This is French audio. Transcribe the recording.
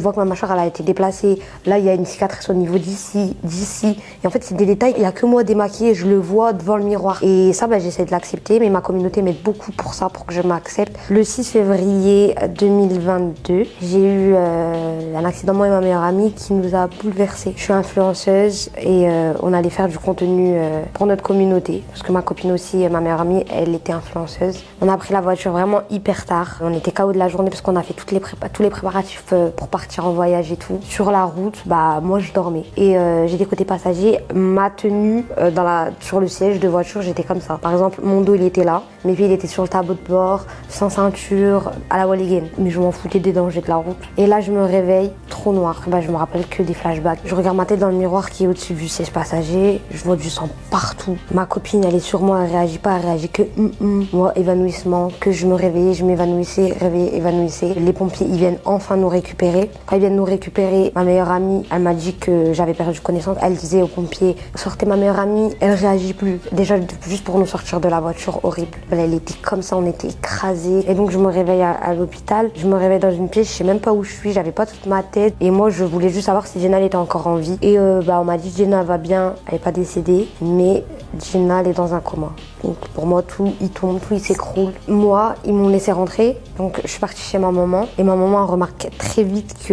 Je vois que ma mâchoire, elle a été déplacée. Là, il y a une cicatrice au niveau d'ici. Et en fait, c'est des détails. Il n'y a que moi démaquillée, je le vois devant le miroir. Et ça, j'essaie de l'accepter, mais ma communauté m'aide beaucoup pour ça, pour que je m'accepte. Le 6 février 2022, j'ai eu un accident, moi et ma meilleure amie, qui nous a bouleversés. Je suis influenceuse et on allait faire du contenu pour notre communauté. Parce que ma copine aussi, ma meilleure amie, elle était influenceuse. On a pris la voiture vraiment hyper tard. On était KO de la journée parce qu'on a fait tous les préparatifs pour partir en voyage et tout. Sur la route, moi je dormais. Et j'étais côté passager, ma tenue sur le siège de voiture, j'étais comme ça. Par exemple, mon dos il était là, mes pieds il était sur le tableau de bord, sans ceinture, à la Walligan. Mais je m'en foutais des dangers de la route. Et là je me réveille, trop noir. Je me rappelle que des flashbacks. Je regarde ma tête dans le miroir qui est au-dessus du siège passager, je vois du sang partout. Ma copine elle est sur moi, elle réagit pas, elle réagit que moi évanouissement, que je me réveillais, je m'évanouissais, réveillais, évanouissais. Les pompiers ils viennent enfin nous récupérer. Quand ils viennent nous récupérer, ma meilleure amie, elle m'a dit que j'avais perdu connaissance. Elle disait aux pompiers, sortez ma meilleure amie, elle réagit plus. Déjà, juste pour nous sortir de la voiture, horrible. Elle était comme ça, on était écrasés. Et donc, je me réveille à l'hôpital. Je me réveille dans une pièce, je sais même pas où je suis, j'avais pas toute ma tête. Et moi, je voulais juste savoir si Jenna elle était encore en vie. Et on m'a dit, Jenna va bien, elle est pas décédée, mais Jenna elle est dans un coma. Donc, pour moi, tout il tombe, tout il s'écroule. Moi, ils m'ont laissé rentrer. Donc, je suis partie chez ma maman. Et ma maman a remarqué très vite que